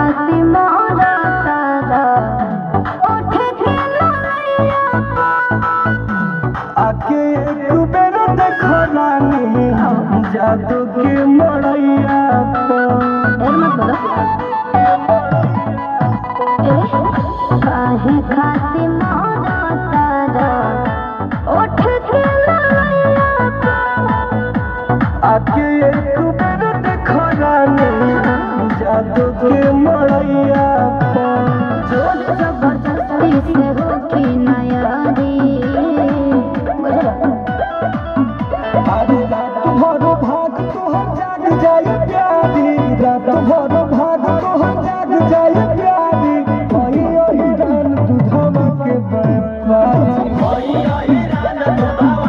खाती मोरा तारा उठ के ललैया आके एक बेर देखो रानी जादू के मड़ैया और मत बोलो काहे खाती मोरा तारा उठ के ललैया आके एक बेर देखो रानी जादू के मड़ैया जोर जबरदस्ती से हो की नयारी अरे रात भर भाग तोहर जाग जाई प्यारी रात भर भाग तोहर जाग जाई प्यारी ओही ओही रान दूधवा के व्यापारी ओही ओही रान दूधवा